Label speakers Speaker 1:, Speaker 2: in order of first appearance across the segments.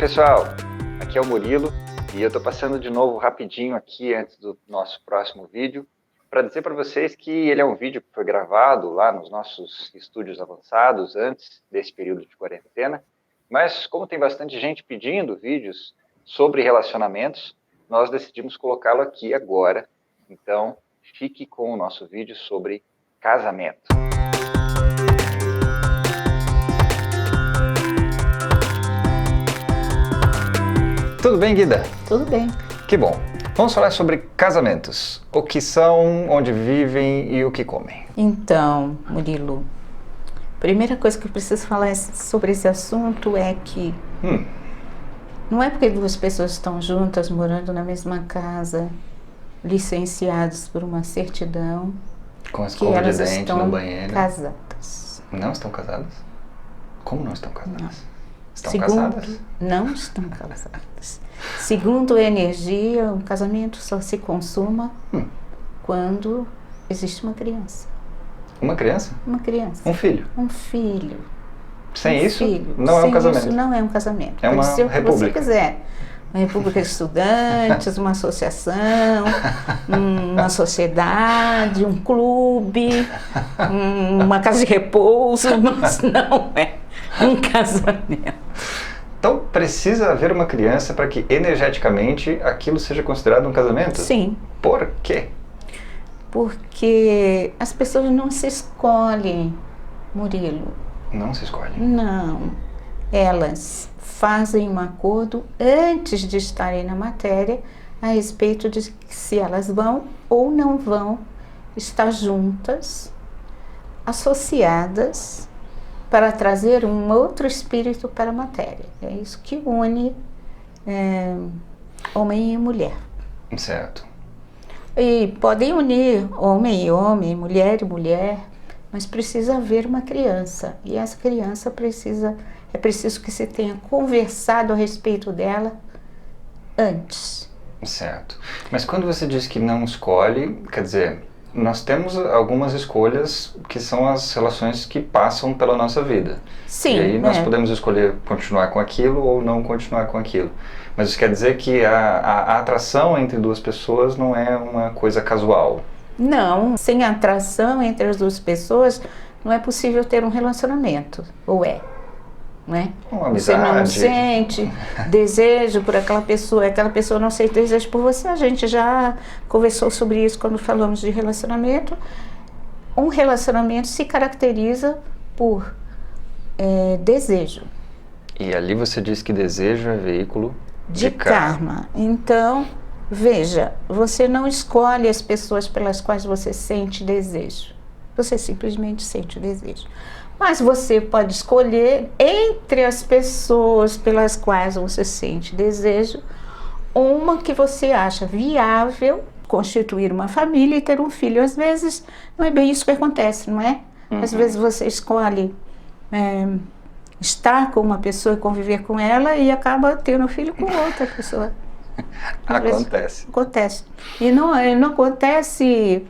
Speaker 1: pessoal, aqui é o Murilo e eu estou passando de novo rapidinho aqui antes do nosso próximo vídeo para dizer para vocês que ele é um vídeo que foi gravado lá nos nossos estúdios avançados antes desse período de quarentena, mas como tem bastante gente pedindo vídeos sobre relacionamentos, nós decidimos colocá-lo aqui agora. Então, fique com o nosso vídeo sobre casamento. Tudo bem, Guida?
Speaker 2: Tudo bem.
Speaker 1: Que bom. Vamos falar sobre casamentos. O que são, onde vivem e o que comem.
Speaker 2: Então, Murilo, a primeira coisa que eu preciso falar sobre esse assunto é que não é porque duas pessoas estão juntas, morando na mesma casa, licenciadas por uma certidão,
Speaker 1: com a
Speaker 2: que
Speaker 1: escova de
Speaker 2: elas
Speaker 1: dente
Speaker 2: estão
Speaker 1: no banheiro.
Speaker 2: casadas.
Speaker 1: Não estão casadas? Como não estão casadas?
Speaker 2: Não.
Speaker 1: Estão casadas?
Speaker 2: Não estão casadas. Segundo a energia, um casamento só se consuma quando existe uma criança.
Speaker 1: Uma criança?
Speaker 2: Uma criança.
Speaker 1: Um filho?
Speaker 2: Um filho.
Speaker 1: Sem isso,
Speaker 2: filho.
Speaker 1: não é um casamento.
Speaker 2: Sem isso, não é um casamento.
Speaker 1: É uma
Speaker 2: Pode ser o que
Speaker 1: república.
Speaker 2: você quiser. Uma república de estudantes, uma associação, uma sociedade, um clube, uma casa de repouso, mas não é um casamento.
Speaker 1: Então precisa haver uma criança para que energeticamente aquilo seja considerado um casamento?
Speaker 2: Sim.
Speaker 1: Por quê?
Speaker 2: Porque as pessoas não se escolhem, Murilo.
Speaker 1: Não se escolhem.
Speaker 2: Não. Elas fazem um acordo antes de estarem na matéria a respeito de se elas vão ou não vão estar juntas, associadas, para trazer um outro espírito para a matéria. É isso que une homem e mulher.
Speaker 1: Certo.
Speaker 2: E podem unir homem e homem, mulher e mulher, mas precisa haver uma criança. E essa criança é preciso que se tenha conversado a respeito dela antes.
Speaker 1: Certo. Mas quando você diz que não escolhe, quer dizer, nós temos algumas escolhas que são as relações que passam pela nossa vida.
Speaker 2: Sim.
Speaker 1: E aí nós podemos escolher continuar com aquilo ou não continuar com aquilo. Mas isso quer dizer que a atração entre duas pessoas não é uma coisa casual.
Speaker 2: Não, sem atração entre as duas pessoas não é possível ter um relacionamento, ou é? Não é?
Speaker 1: Uma
Speaker 2: Você
Speaker 1: amizade.
Speaker 2: não sente desejo por aquela pessoa não sente desejo por você. A gente já conversou sobre isso quando falamos de relacionamento. Um relacionamento se caracteriza por desejo.
Speaker 1: E ali você diz que desejo é veículo
Speaker 2: de karma. Então, veja, você não escolhe as pessoas pelas quais você sente desejo. Você simplesmente sente o desejo. Mas você pode escolher entre as pessoas pelas quais você sente desejo, uma que você acha viável constituir uma família e ter um filho. Às vezes não é bem isso que acontece, não é? Às vezes você escolhe estar com uma pessoa e conviver com ela e acaba tendo um filho com outra pessoa.
Speaker 1: Acontece.
Speaker 2: Acontece. E não acontece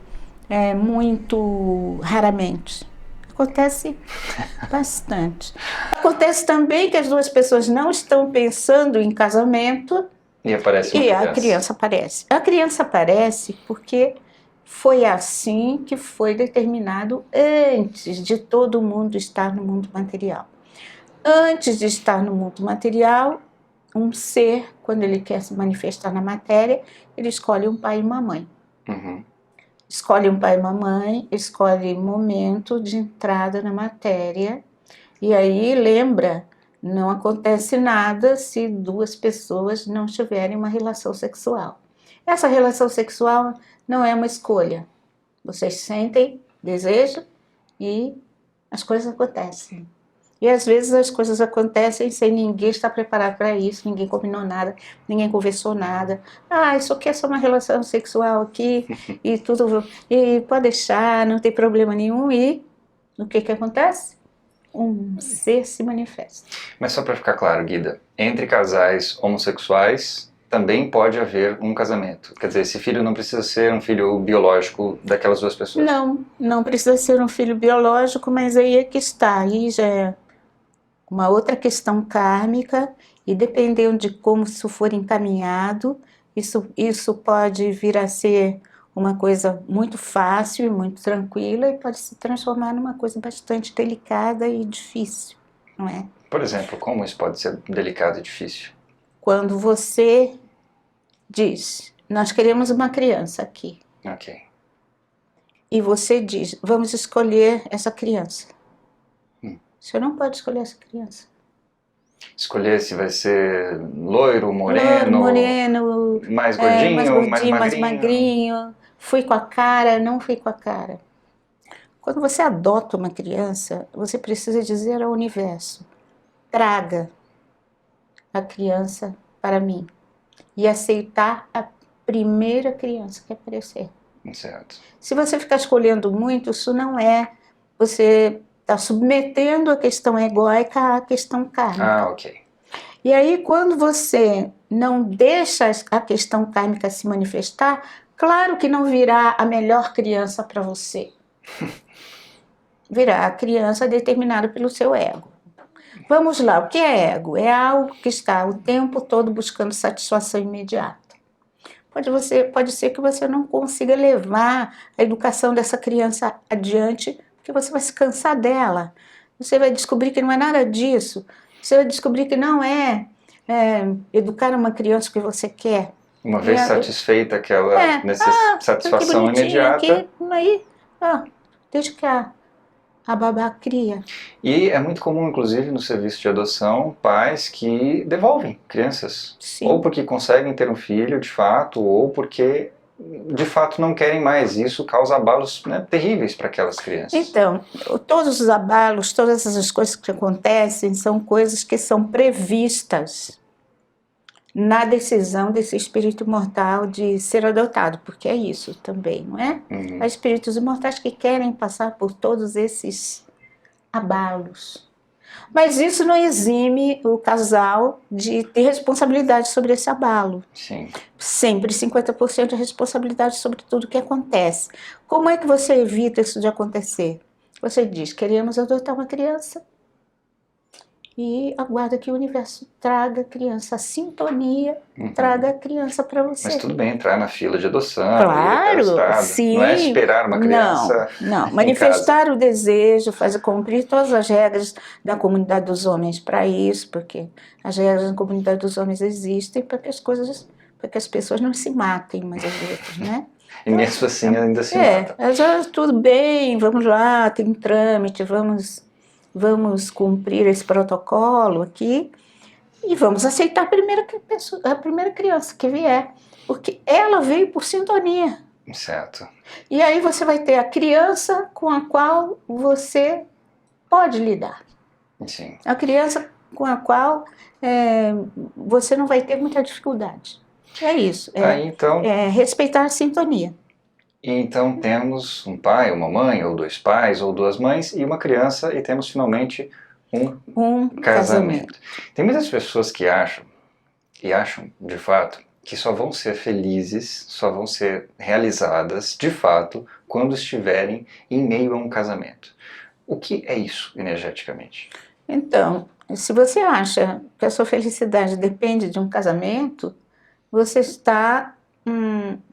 Speaker 2: muito raramente. Acontece bastante. Acontece também que as duas pessoas não estão pensando em casamento
Speaker 1: e aparece uma criança.
Speaker 2: A criança aparece. A criança aparece porque foi assim que foi determinado antes de todo mundo estar no mundo material. Antes de estar no mundo material, um ser, quando ele quer se manifestar na matéria, ele escolhe um pai e uma mãe. Escolhe um pai e uma mãe, escolhe momento de entrada na matéria. E aí, lembra, não acontece nada se duas pessoas não tiverem uma relação sexual. Essa relação sexual não é uma escolha. Vocês sentem desejo e as coisas acontecem. E às vezes as coisas acontecem sem ninguém estar preparado para isso, ninguém combinou nada, ninguém conversou nada. Isso aqui é só uma relação sexual aqui e tudo, e pode deixar, não tem problema nenhum. E o que acontece? Um ser se manifesta.
Speaker 1: Mas só para ficar claro, Guida, entre casais homossexuais também pode haver um casamento. Quer dizer, esse filho não precisa ser um filho biológico daquelas duas pessoas.
Speaker 2: Não precisa ser um filho biológico, mas aí é que está, aí já uma outra questão kármica, e dependendo de como isso for encaminhado, isso pode vir a ser uma coisa muito fácil e muito tranquila, e pode se transformar numa coisa bastante delicada e difícil, não é?
Speaker 1: Por exemplo, como isso pode ser delicado e difícil?
Speaker 2: Quando você diz, nós queremos uma criança aqui,
Speaker 1: Ok.
Speaker 2: e você diz, vamos escolher essa criança. Você não pode escolher essa criança.
Speaker 1: Escolher se vai ser loiro, moreno, mais
Speaker 2: mais
Speaker 1: gordinho, mais
Speaker 2: gordinho, mais
Speaker 1: magrinho.
Speaker 2: magrinho, fui com a cara, não fui com a cara. Quando você adota uma criança, você precisa dizer ao universo, traga a criança para mim, e aceitar a primeira criança que aparecer.
Speaker 1: Certo.
Speaker 2: Se você ficar escolhendo muito, isso não é, você está submetendo a questão egóica à questão kármica.
Speaker 1: Ok.
Speaker 2: E aí, quando você não deixa a questão kármica se manifestar, claro que não virá a melhor criança para você. Virá a criança determinada pelo seu ego. Vamos lá, o que é ego? É algo que está o tempo todo buscando satisfação imediata. Pode ser que você não consiga levar a educação dessa criança adiante, porque você vai se cansar dela. Você vai descobrir que não é nada disso. Você vai descobrir que não é educar uma criança que você quer.
Speaker 1: Uma vez satisfeita aquela satisfação imediata.
Speaker 2: Desde que a babá cria.
Speaker 1: E é muito comum, inclusive, no serviço de adoção, pais que devolvem crianças.
Speaker 2: Sim.
Speaker 1: Ou porque conseguem ter um filho, de fato, ou porque, de fato, não querem mais. Isso causa abalos, né, terríveis para aquelas crianças.
Speaker 2: Então, todos os abalos, todas essas coisas que acontecem, são coisas que são previstas na decisão desse espírito imortal de ser adotado, porque é isso também, não é? Há espíritos imortais que querem passar por todos esses abalos. Mas isso não exime o casal de ter responsabilidade sobre esse abalo.
Speaker 1: Sim.
Speaker 2: Sempre 50% de responsabilidade sobre tudo que acontece. Como é que você evita isso de acontecer? Você diz, queremos adotar uma criança, e aguarda que o universo traga a criança, a sintonia, traga a criança para você.
Speaker 1: Mas tudo bem entrar na fila de adoção,
Speaker 2: claro, sim.
Speaker 1: Não é esperar uma criança.
Speaker 2: Não. Manifestar o desejo, fazer cumprir todas as regras da comunidade dos homens para isso, porque as regras da comunidade dos homens existem para que as pessoas não se matem umas às outras, né?
Speaker 1: E mesmo assim ainda se matam.
Speaker 2: Tudo bem, vamos lá, tem um trâmite, vamos cumprir esse protocolo aqui e vamos aceitar a primeira criança que vier, porque ela veio por sintonia.
Speaker 1: Certo.
Speaker 2: E aí você vai ter a criança com a qual você pode lidar.
Speaker 1: Sim.
Speaker 2: A criança com a qual você não vai ter muita dificuldade. É isso.
Speaker 1: Então,
Speaker 2: respeitar a sintonia.
Speaker 1: E então temos um pai, uma mãe, ou dois pais, ou duas mães, e uma criança, e temos finalmente um casamento. Tem muitas pessoas que acham de fato, que só vão ser felizes, só vão ser realizadas de fato, quando estiverem em meio a um casamento. O que é isso, energeticamente?
Speaker 2: Então, se você acha que a sua felicidade depende de um casamento, você está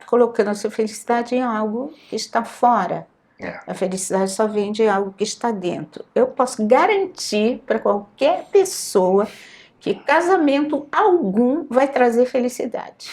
Speaker 2: colocando a sua felicidade em algo que está fora. A felicidade só vem de algo que está dentro. Eu posso garantir para qualquer pessoa que casamento algum vai trazer felicidade.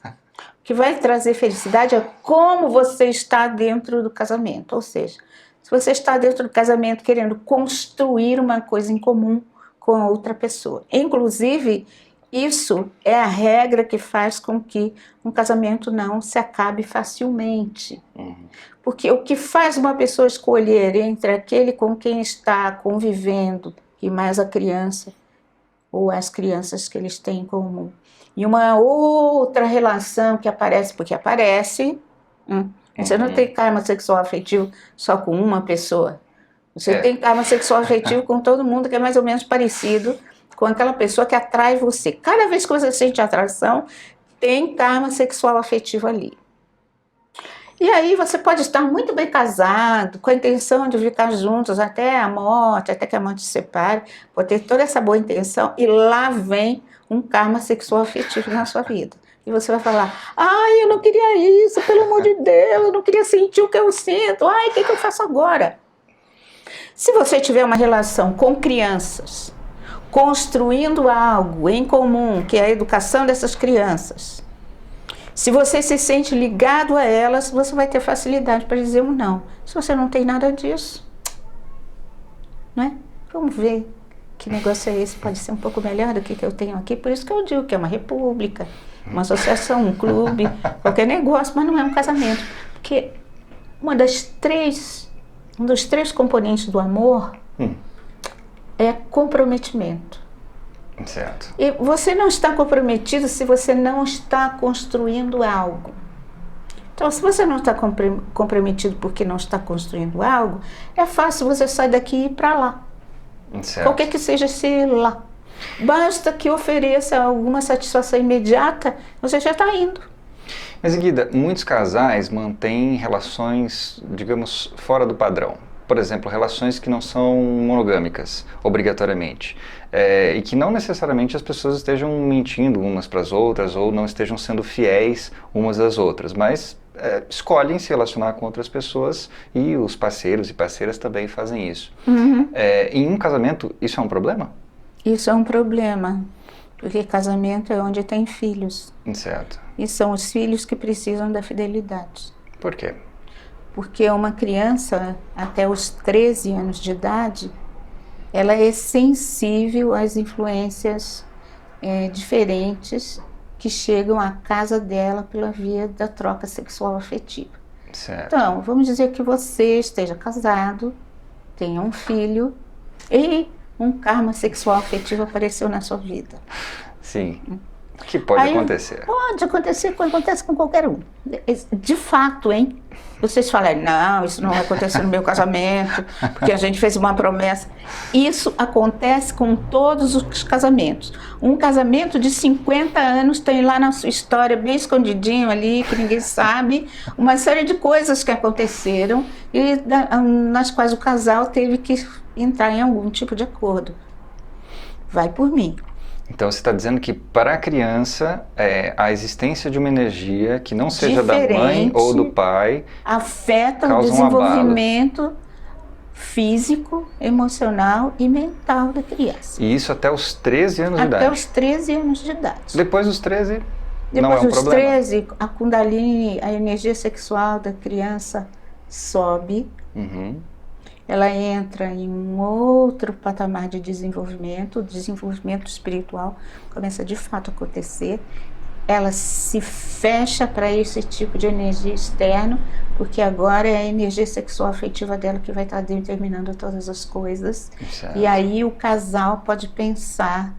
Speaker 2: O que vai trazer felicidade é como você está dentro do casamento. Ou seja, se você está dentro do casamento querendo construir uma coisa em comum com a outra pessoa. Inclusive, isso é a regra que faz com que um casamento não se acabe facilmente. Porque o que faz uma pessoa escolher entre aquele com quem está convivendo e mais a criança, ou as crianças que eles têm em comum, e uma outra relação que aparece, porque aparece, você não tem karma sexual afetivo só com uma pessoa. Você tem karma sexual afetivo com todo mundo que é mais ou menos parecido com aquela pessoa que atrai você. Cada vez que você sente atração, tem karma sexual afetivo ali. E aí você pode estar muito bem casado, com a intenção de ficar juntos até a morte, até que a morte se separe, pode ter toda essa boa intenção, e lá vem um karma sexual afetivo na sua vida. E você vai falar, ai, eu não queria isso, pelo amor de Deus, eu não queria sentir o que eu sinto, ai, o que eu faço agora? Se você tiver uma relação com crianças, construindo algo em comum, que é a educação dessas crianças, se você se sente ligado a elas, você vai ter facilidade para dizer um não. Se você não tem nada disso, não é? Vamos ver que negócio é esse, pode ser um pouco melhor do que eu tenho aqui. Por isso que eu digo que é uma república, uma associação, um clube, qualquer negócio, mas não é um casamento. Porque um dos três componentes do amor é comprometimento.
Speaker 1: Certo.
Speaker 2: E você não está comprometido se você não está construindo algo. Então, se você não está comprometido porque não está construindo algo, é fácil você sair daqui e ir para lá.
Speaker 1: Certo.
Speaker 2: Qualquer que seja esse lá. Basta que ofereça alguma satisfação imediata, você já está indo.
Speaker 1: Mas, Guida, muitos casais mantêm relações, digamos, fora do padrão. Por exemplo, relações que não são monogâmicas, obrigatoriamente. E que não necessariamente as pessoas estejam mentindo umas para as outras ou não estejam sendo fiéis umas às outras, mas escolhem se relacionar com outras pessoas e os parceiros e parceiras também fazem isso. Em um casamento, isso é um problema?
Speaker 2: Isso é um problema, porque casamento é onde tem filhos.
Speaker 1: Certo.
Speaker 2: E são os filhos que precisam da fidelidade.
Speaker 1: Por quê?
Speaker 2: Porque uma criança, até os 13 anos de idade, ela é sensível às influências diferentes que chegam à casa dela pela via da troca sexual afetiva.
Speaker 1: Certo.
Speaker 2: Então, vamos dizer que você esteja casado, tenha um filho e um karma sexual afetivo apareceu na sua vida.
Speaker 1: Sim. Que pode acontecer.
Speaker 2: Pode acontecer, acontece com qualquer um. De fato, hein? Vocês falarem, não, isso não vai acontecer no meu casamento, porque a gente fez uma promessa. Isso acontece com todos os casamentos. Um casamento de 50 anos tem lá na sua história, bem escondidinho ali, que ninguém sabe, uma série de coisas que aconteceram e nas quais o casal teve que entrar em algum tipo de acordo. Vai por mim.
Speaker 1: Então você está dizendo que para a criança a existência de uma energia que não seja
Speaker 2: diferente,
Speaker 1: da mãe ou do pai
Speaker 2: afeta o desenvolvimento físico, emocional e mental da criança.
Speaker 1: E isso até os 13 anos de idade?
Speaker 2: Até os 13 anos de idade.
Speaker 1: Depois dos 13
Speaker 2: Depois
Speaker 1: não é um
Speaker 2: dos
Speaker 1: problema?
Speaker 2: 13, a Kundalini, a energia sexual da criança sobe. Ela entra em um outro patamar de desenvolvimento, o desenvolvimento espiritual começa de fato a acontecer. Ela se fecha para esse tipo de energia externa, porque agora é a energia sexual afetiva dela que vai estar determinando todas as coisas.
Speaker 1: Certo.
Speaker 2: E aí o casal pode pensar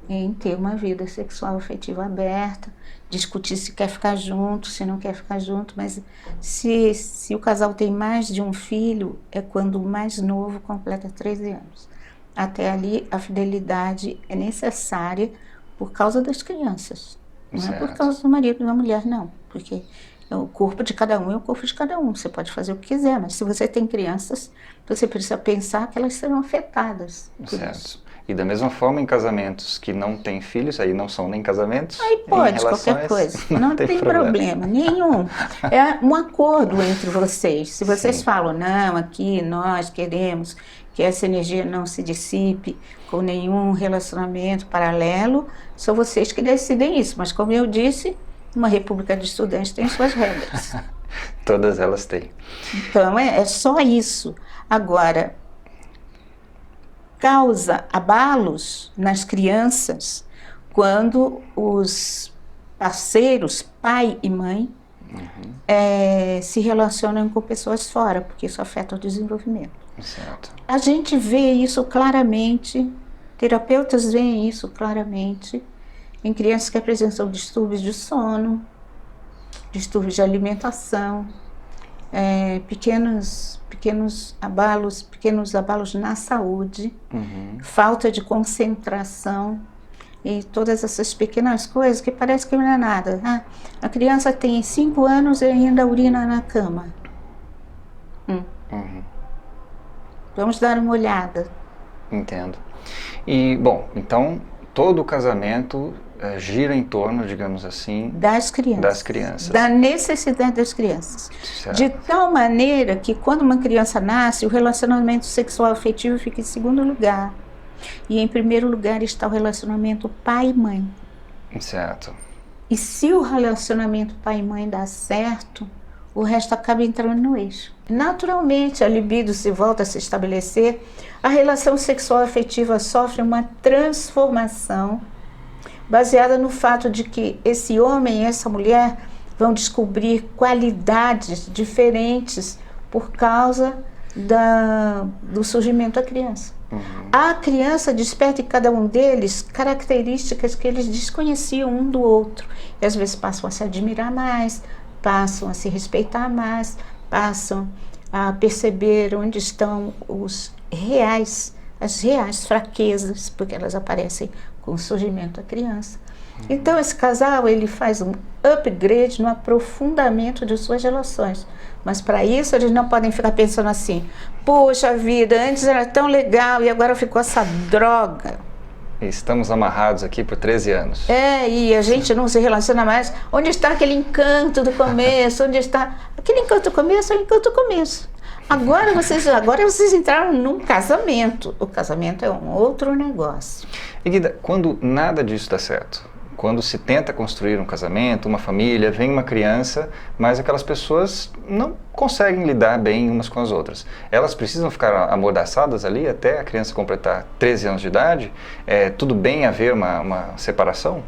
Speaker 2: em ter uma vida sexual afetiva aberta, discutir se quer ficar junto, se não quer ficar junto, mas se o casal tem mais de um filho, é quando o mais novo completa 13 anos. Até ali, a fidelidade é necessária por causa das crianças, não é por causa do marido e da mulher, não, porque o corpo de cada um é o corpo de cada um, você pode fazer o que quiser, mas se você tem crianças, você precisa pensar que elas serão afetadas por isso.
Speaker 1: E da mesma forma, em casamentos que não têm filhos, aí não são nem casamentos.
Speaker 2: Aí pode, qualquer coisa. Não tem problema nenhum. É um acordo entre vocês. Se vocês falam, não, aqui nós queremos que essa energia não se dissipe com nenhum relacionamento paralelo, são vocês que decidem isso. Mas como eu disse, uma república de estudantes tem suas regras.
Speaker 1: Todas elas têm.
Speaker 2: Então, é só isso. Agora, causa abalos nas crianças quando os parceiros, pai e mãe, se relacionam com pessoas fora, porque isso afeta o desenvolvimento.
Speaker 1: Certo.
Speaker 2: A gente vê isso claramente, terapeutas veem isso claramente em crianças que apresentam distúrbios de sono, distúrbios de alimentação, pequenos abalos na saúde, falta de concentração, e todas essas pequenas coisas que parece que não é nada. A criança tem 5 anos e ainda urina na cama. Vamos dar uma olhada.
Speaker 1: Entendo. E, bom, então todo o casamento gira em torno, digamos assim,
Speaker 2: das crianças. Da necessidade das crianças.
Speaker 1: Certo.
Speaker 2: De tal maneira que quando uma criança nasce, o relacionamento sexual afetivo fica em segundo lugar. E em primeiro lugar está o relacionamento pai e mãe.
Speaker 1: Certo.
Speaker 2: E se o relacionamento pai e mãe dá certo, o resto acaba entrando no eixo. Naturalmente, a libido se volta a se estabelecer, a relação sexual afetiva sofre uma transformação baseada no fato de que esse homem e essa mulher vão descobrir qualidades diferentes por causa do surgimento da criança. A criança desperta em cada um deles características que eles desconheciam um do outro. E às vezes passam a se admirar mais, passam a se respeitar mais, passam a perceber onde estão as reais fraquezas, porque elas aparecem com o surgimento da criança. Então esse casal, ele faz um upgrade no aprofundamento de suas relações. Mas para isso eles não podem ficar pensando assim: poxa vida, antes era tão legal e agora ficou essa droga.
Speaker 1: Estamos amarrados aqui por 13 anos.
Speaker 2: E a gente não se relaciona mais. Onde está aquele encanto do começo? Onde está aquele encanto do começo? É o encanto do começo. Agora vocês entraram num casamento. O casamento é um outro negócio.
Speaker 1: E Guida, quando nada disso dá certo, quando se tenta construir um casamento, uma família, vem uma criança, mas aquelas pessoas não conseguem lidar bem umas com as outras. Elas precisam ficar amordaçadas ali até a criança completar 13 anos de idade? Tudo bem haver uma separação?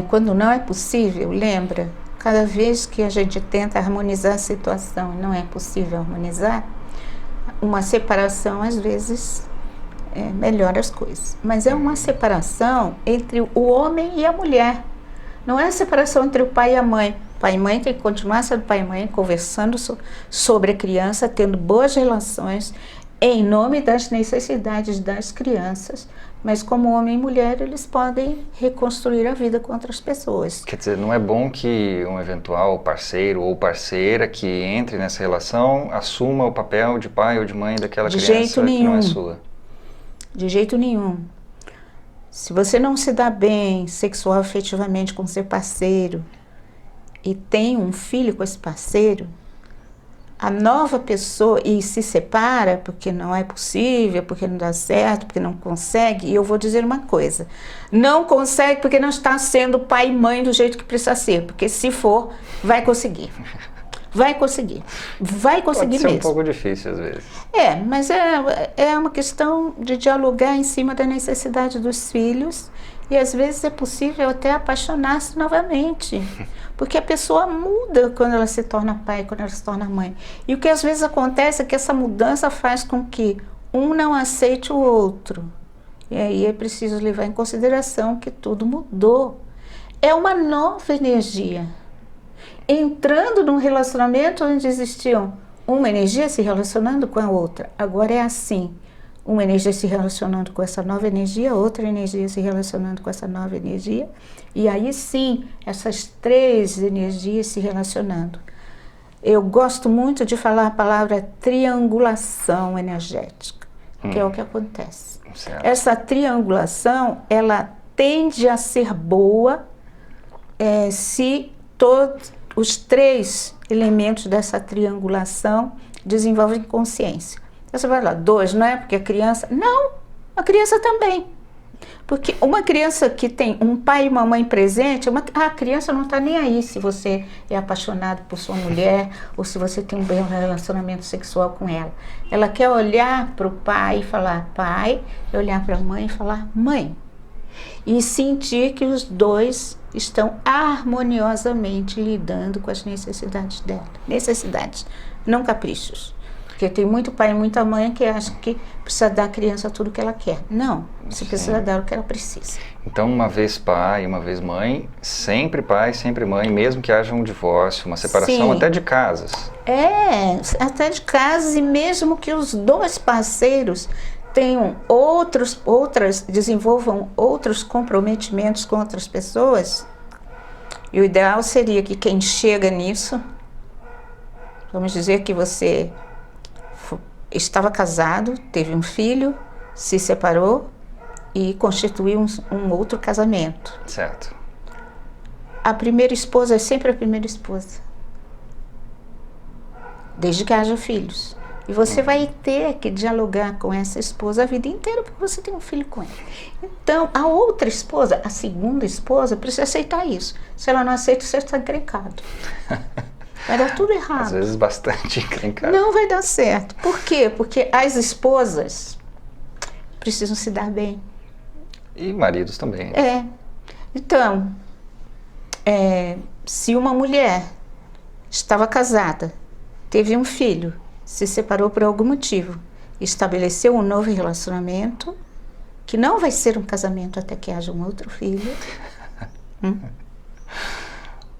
Speaker 2: Quando não é possível, lembra, cada vez que a gente tenta harmonizar a situação e não é possível harmonizar, uma separação às vezes melhora as coisas. Mas é uma separação entre o homem e a mulher. Não é a separação entre o pai e a mãe. Pai e mãe tem que continuar sendo pai e mãe, conversando sobre a criança, tendo boas relações, em nome das necessidades das crianças. Mas como homem e mulher, eles podem reconstruir a vida com outras pessoas.
Speaker 1: Quer dizer, não é bom que um eventual parceiro ou parceira que entre nessa relação assuma o papel de pai ou de mãe daquela criança que não é sua?
Speaker 2: De jeito nenhum. Se você não se dá bem sexual afetivamente com seu parceiro e tem um filho com esse parceiro, a nova pessoa e se separa porque não é possível, porque não dá certo, porque não consegue, e eu vou dizer uma coisa: não consegue porque não está sendo pai e mãe do jeito que precisa ser, porque se for, vai conseguir. Vai conseguir
Speaker 1: Pode ser
Speaker 2: mesmo.
Speaker 1: Um pouco difícil às vezes.
Speaker 2: Mas é uma questão de dialogar em cima da necessidade dos filhos, e às vezes é possível até apaixonar-se novamente, porque a pessoa muda quando ela se torna pai, quando ela se torna mãe. E o que às vezes acontece é que essa mudança faz com que um não aceite o outro. E aí é preciso levar em consideração que tudo mudou. É uma nova energia. Entrando num relacionamento onde existiam uma energia se relacionando com a outra. Agora é assim: uma energia se relacionando com essa nova energia, outra energia se relacionando com essa nova energia, e aí sim, essas 3 energias se relacionando. Eu gosto muito de falar a palavra triangulação energética, que é o que acontece.
Speaker 1: Certo.
Speaker 2: Essa triangulação, ela tende a ser boa se todos os 3 elementos dessa triangulação desenvolvem consciência. Então você vai lá, 2, não é? Porque a criança... Não, a criança também. Porque uma criança que tem um pai e uma mãe presente, a criança não está nem aí se você é apaixonado por sua mulher ou se você tem um bom relacionamento sexual com ela. Ela quer olhar para o pai e falar pai, e olhar para a mãe e falar mãe. E sentir que os 2 estão harmoniosamente lidando com as necessidades dela. Necessidades, não caprichos. Porque tem muito pai e muita mãe que acha que precisa dar à criança tudo o que ela quer. Não, você precisa dar o que ela precisa.
Speaker 1: Então, uma vez pai, uma vez mãe, sempre pai, sempre mãe, mesmo que haja um divórcio, uma separação, até de casas.
Speaker 2: Até de casas, e mesmo que os 2 parceiros tenham desenvolvam outros comprometimentos com outras pessoas. E o ideal seria que quem chega nisso, vamos dizer que você estava casado, teve um filho, se separou e constituiu um outro casamento.
Speaker 1: Certo.
Speaker 2: A primeira esposa é sempre a primeira esposa, desde que haja filhos. E você vai ter que dialogar com essa esposa a vida inteira, porque você tem um filho com ela. Então, a outra esposa, a segunda esposa, precisa aceitar isso. Se ela não aceita, você está encrencado. Vai dar tudo errado.
Speaker 1: Às vezes bastante encrencado.
Speaker 2: Não vai dar certo. Por quê? Porque as esposas precisam se dar bem.
Speaker 1: E maridos também.
Speaker 2: Então, se uma mulher estava casada, teve um filho, se separou por algum motivo, estabeleceu um novo relacionamento, que não vai ser um casamento até que haja um outro filho.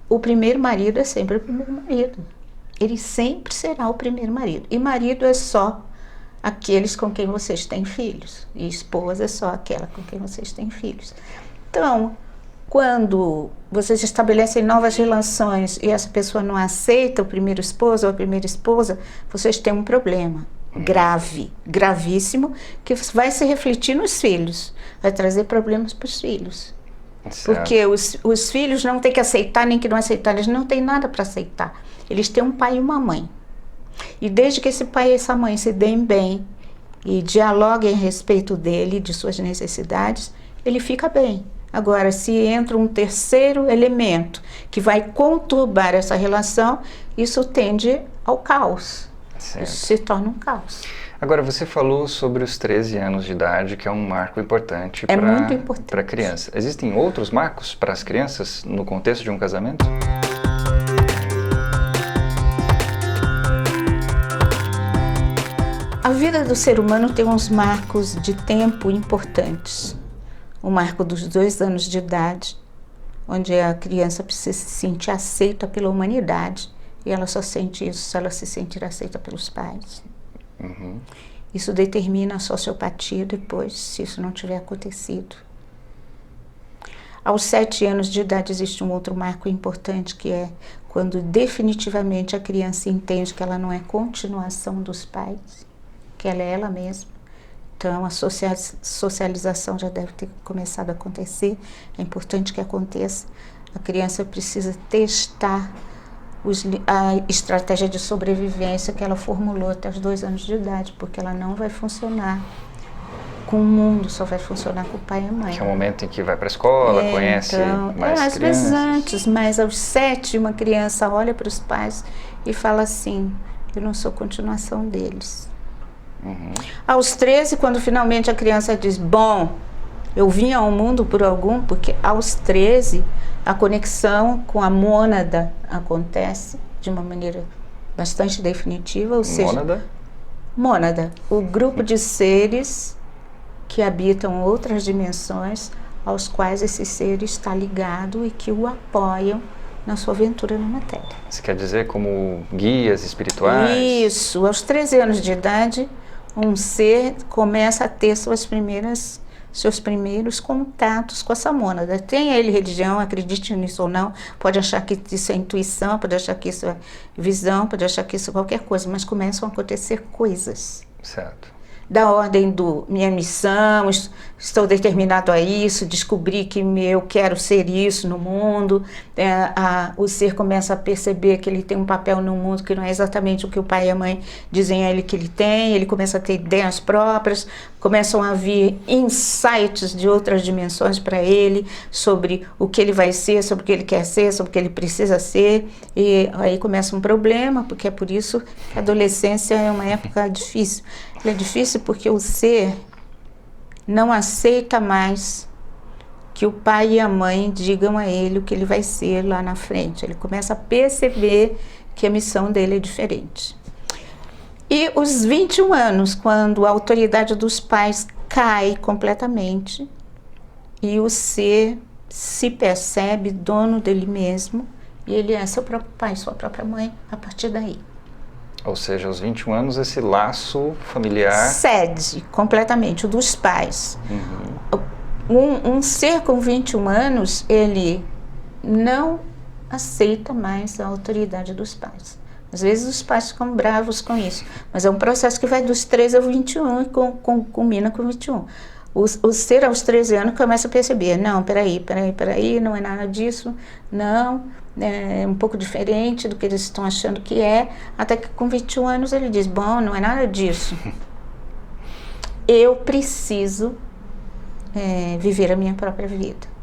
Speaker 2: O primeiro marido é sempre o primeiro marido. Ele sempre será o primeiro marido. E marido é só aqueles com quem vocês têm filhos. E esposa é só aquela com quem vocês têm filhos. Então, quando vocês estabelecem novas relações e essa pessoa não aceita o primeiro esposo ou a primeira esposa, vocês têm um problema grave, gravíssimo, que vai se refletir nos filhos, vai trazer problemas para os filhos. Certo. Porque os filhos não têm que aceitar nem que não aceitar, eles não têm nada para aceitar. Eles têm um pai e uma mãe. E desde que esse pai e essa mãe se deem bem e dialoguem a respeito dele, de suas necessidades, ele fica bem. Agora, se entra um terceiro elemento que vai conturbar essa relação, isso tende ao caos. Certo. Isso se torna um caos.
Speaker 1: Agora, você falou sobre os 13 anos de idade, que é um marco importante para a criança. Existem outros marcos para as crianças no contexto de um casamento?
Speaker 2: A vida do ser humano tem uns marcos de tempo importantes. O marco dos 2 anos de idade, onde a criança precisa se sentir aceita pela humanidade, e ela só sente isso se ela se sentir aceita pelos pais. Isso determina a sociopatia depois, se isso não tiver acontecido. Aos 7 anos de idade existe um outro marco importante, que é quando definitivamente a criança entende que ela não é continuação dos pais, que ela é ela mesma. Então, a socialização já deve ter começado a acontecer. É importante que aconteça. A criança precisa testar a estratégia de sobrevivência que ela formulou até os 2 anos de idade, porque ela não vai funcionar com o mundo, só vai funcionar com o pai e a mãe.
Speaker 1: Que é o momento em que vai para a escola, conhece mais
Speaker 2: às
Speaker 1: crianças.
Speaker 2: Vezes antes, mas aos 7 uma criança olha para os pais e fala assim: eu não sou continuação deles. Aos 13, quando finalmente a criança diz: bom, eu vim ao mundo porque aos 13 a conexão com a mônada acontece de uma maneira bastante definitiva, ou seja, mônada, o grupo de seres que habitam outras dimensões aos quais esse ser está ligado e que o apoiam na sua aventura na matéria.
Speaker 1: Você quer dizer como guias espirituais?
Speaker 2: Isso, aos 13 anos de idade, um ser começa a ter seus primeiros contatos com essa mônada. Tenha ele religião, acredite nisso ou não, pode achar que isso é intuição, pode achar que isso é visão, pode achar que isso é qualquer coisa, mas começam a acontecer coisas.
Speaker 1: Certo.
Speaker 2: Da ordem do minha missão, estou determinado a isso, descobri que eu quero ser isso no mundo. O ser começa a perceber que ele tem um papel no mundo que não é exatamente o que o pai e a mãe dizem a ele que ele tem. Ele começa a ter ideias próprias, começam a vir insights de outras dimensões para ele sobre o que ele vai ser, sobre o que ele quer ser, sobre o que ele precisa ser. E aí começa um problema, porque é por isso que a adolescência é uma época difícil. É difícil porque o ser não aceita mais que o pai e a mãe digam a ele o que ele vai ser lá na frente. Ele começa a perceber que a missão dele é diferente. E os 21 anos, quando a autoridade dos pais cai completamente e o ser se percebe dono dele mesmo, e ele é seu próprio pai, sua própria mãe, a partir daí.
Speaker 1: Ou seja, aos 21 anos esse laço familiar...
Speaker 2: Cede completamente, o dos pais. Um ser com 21 anos, ele não aceita mais a autoridade dos pais. Às vezes os pais ficam bravos com isso, mas é um processo que vai dos 13 ao 21 e culmina com 21. O ser aos 13 anos começa a perceber, não, peraí, não é nada disso, não, é um pouco diferente do que eles estão achando que é, até que com 21 anos ele diz, bom, não é nada disso. Eu preciso viver a minha própria vida.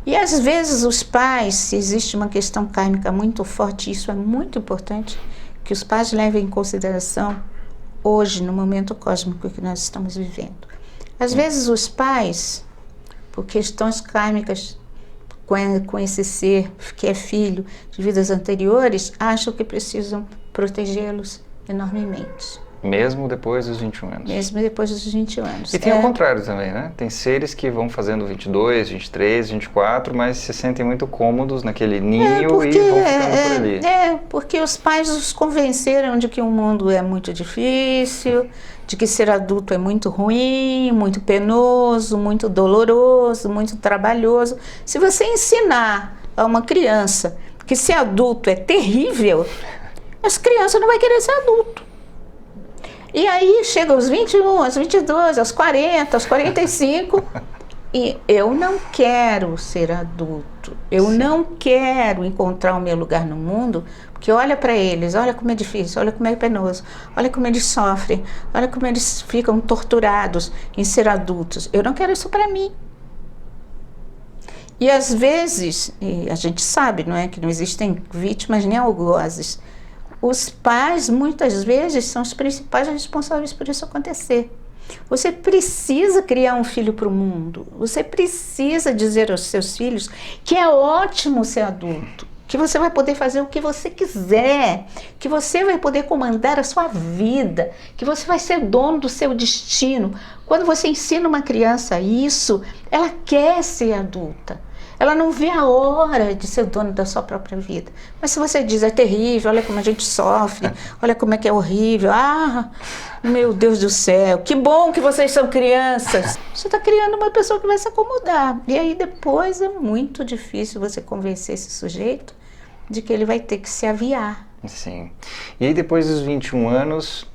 Speaker 2: E às vezes os pais, se existe uma questão kármica muito forte, isso é muito importante, que os pais levem em consideração hoje, no momento cósmico que nós estamos vivendo. Às vezes os pais, por questões kármicas com esse ser que é filho de vidas anteriores, acham que precisam protegê-los enormemente.
Speaker 1: Mesmo depois dos 21 anos.
Speaker 2: Mesmo depois dos 21 anos.
Speaker 1: E tem o contrário também, né? Tem seres que vão fazendo 22, 23, 24, mas se sentem muito cômodos naquele ninho e vão ficando por ali.
Speaker 2: Porque os pais os convenceram de que o mundo é muito difícil, de que ser adulto é muito ruim, muito penoso, muito doloroso, muito trabalhoso. Se você ensinar a uma criança que ser adulto é terrível, essa criança não vai querer ser adulto. E aí chega aos 21, aos 22, aos 40, aos 45 e eu não quero ser adulto, eu não quero encontrar o meu lugar no mundo, porque olha para eles, olha como é difícil, olha como é penoso, olha como eles sofrem, olha como eles ficam torturados em ser adultos, eu não quero isso para mim. E às vezes, e a gente sabe, não é, que não existem vítimas nem algozes. Os pais, muitas vezes, são os principais responsáveis por isso acontecer. Você precisa criar um filho para o mundo. Você precisa dizer aos seus filhos que é ótimo ser adulto, que você vai poder fazer o que você quiser, que você vai poder comandar a sua vida, que você vai ser dono do seu destino. Quando você ensina uma criança isso, ela quer ser adulta. Ela não vê a hora de ser dona da sua própria vida. Mas se você diz, é terrível, olha como a gente sofre, olha como é que é horrível, meu Deus do céu, que bom que vocês são crianças. Você está criando uma pessoa que vai se acomodar. E aí depois é muito difícil você convencer esse sujeito de que ele vai ter que se aviar.
Speaker 1: Sim. E aí depois dos 21 anos,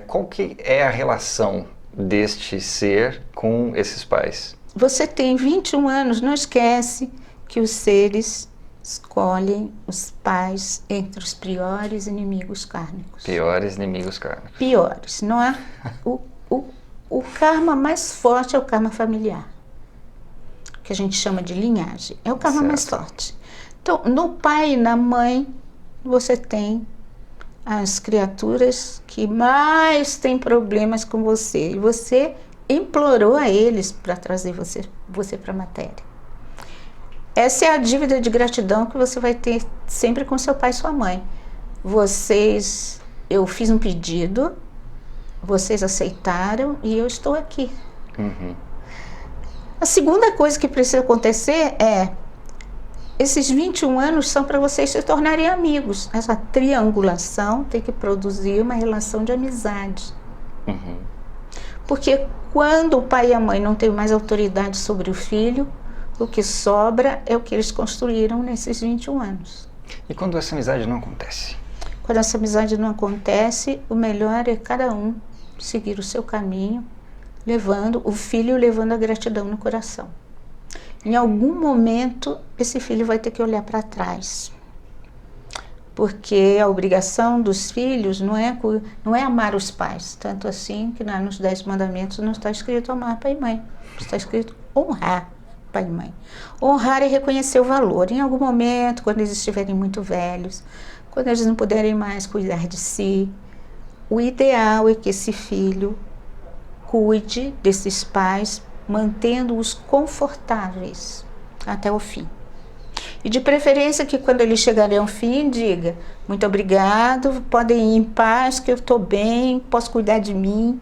Speaker 1: qual que é a relação deste ser com esses pais?
Speaker 2: Você tem 21 anos, não esquece que os seres escolhem os pais entre os piores inimigos kármicos.
Speaker 1: Piores inimigos kármicos.
Speaker 2: Piores, não é? O karma mais forte é o karma familiar, que a gente chama de linhagem. É o karma mais forte. Então, no pai e na mãe, você tem as criaturas que mais têm problemas com você. E você implorou a eles para trazer você para a matéria. Essa é a dívida de gratidão que você vai ter sempre com seu pai e sua mãe. Eu fiz um pedido, vocês aceitaram e eu estou aqui. A segunda coisa que precisa acontecer esses 21 anos são para vocês se tornarem amigos. Essa triangulação tem que produzir uma relação de amizade. Porque quando o pai e a mãe não têm mais autoridade sobre o filho, o que sobra é o que eles construíram nesses 21 anos.
Speaker 1: E quando essa amizade não acontece?
Speaker 2: Quando essa amizade não acontece, o melhor é cada um seguir o seu caminho, levando a gratidão no coração. Em algum momento, esse filho vai ter que olhar para trás. Porque a obrigação dos filhos não é amar os pais. Tanto assim que nos 10 mandamentos não está escrito amar pai e mãe. Está escrito honrar pai e mãe. Honrar é reconhecer o valor. Em algum momento, quando eles estiverem muito velhos, quando eles não puderem mais cuidar de si, o ideal é que esse filho cuide desses pais, mantendo-os confortáveis até o fim. E de preferência que quando eles chegarem ao fim, diga, muito obrigado, podem ir em paz, que eu estou bem, posso cuidar de mim,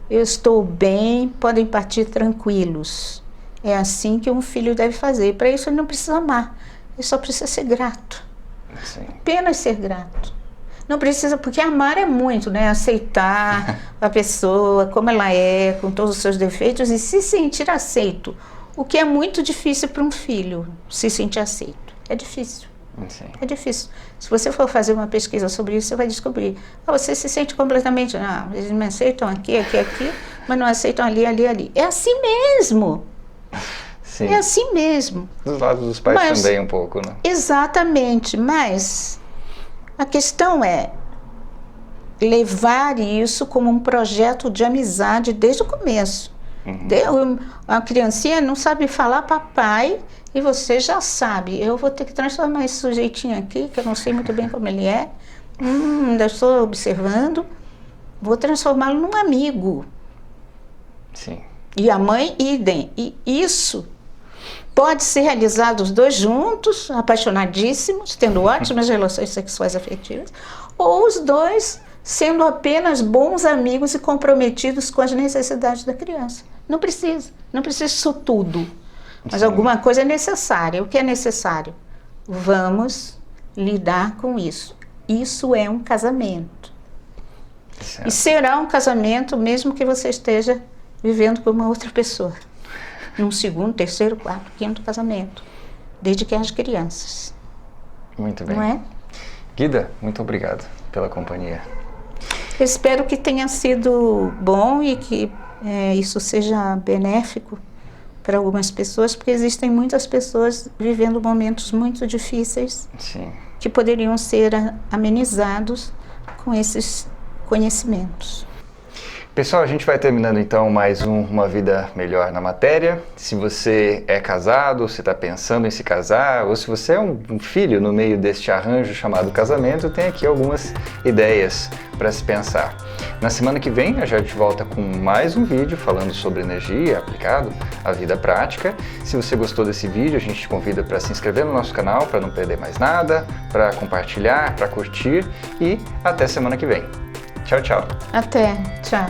Speaker 2: eu estou bem, podem partir tranquilos. É assim que um filho deve fazer. Para isso ele não precisa amar, ele só precisa ser grato.
Speaker 1: Sim.
Speaker 2: Apenas ser grato. Não precisa, porque amar é muito, né? Aceitar a pessoa como ela é, com todos os seus defeitos e se sentir aceito. O que é muito difícil para um filho, se sentir aceito. É difícil.
Speaker 1: Sim.
Speaker 2: É difícil. Se você for fazer uma pesquisa sobre isso, você vai descobrir. Você se sente completamente, não, eles me aceitam aqui, mas não aceitam ali. É assim mesmo.
Speaker 1: Sim.
Speaker 2: É assim mesmo.
Speaker 1: Dos lados dos pais também um pouco, né?
Speaker 2: Exatamente, mas a questão é levar isso como um projeto de amizade desde o começo. A criancinha não sabe falar papai e você já sabe. Eu vou ter que transformar esse sujeitinho aqui, que eu não sei muito bem como ele é. Ainda estou observando. Vou transformá-lo num amigo.
Speaker 1: Sim.
Speaker 2: E a mãe, idem. E isso pode ser realizado os dois juntos, apaixonadíssimos, tendo ótimas relações sexuais afetivas, ou os dois sendo apenas bons amigos e comprometidos com as necessidades da criança. Não precisa isso tudo, mas
Speaker 1: Sim.
Speaker 2: alguma coisa é necessária. O que é necessário? Vamos lidar com isso. Isso é um casamento.
Speaker 1: Certo.
Speaker 2: E será um casamento mesmo que você esteja vivendo com uma outra pessoa. Num segundo, terceiro, quarto, quinto casamento. Desde que haja crianças.
Speaker 1: Muito bem.
Speaker 2: Não é?
Speaker 1: Guida, muito obrigado pela companhia.
Speaker 2: Eu espero que tenha sido bom e que isso seja benéfico para algumas pessoas, porque existem muitas pessoas vivendo momentos muito difíceis.
Speaker 1: Sim.
Speaker 2: Que poderiam ser amenizados com esses conhecimentos.
Speaker 1: Pessoal, a gente vai terminando então mais Uma Vida Melhor na Matéria. Se você é casado, se está pensando em se casar, ou se você é um filho no meio deste arranjo chamado casamento, tem aqui algumas ideias para se pensar. Na semana que vem a gente volta com mais um vídeo falando sobre energia aplicado à vida prática. Se você gostou desse vídeo, a gente te convida para se inscrever no nosso canal para não perder mais nada, para compartilhar, para curtir e até semana que vem. Tchau, tchau.
Speaker 2: Até. Tchau.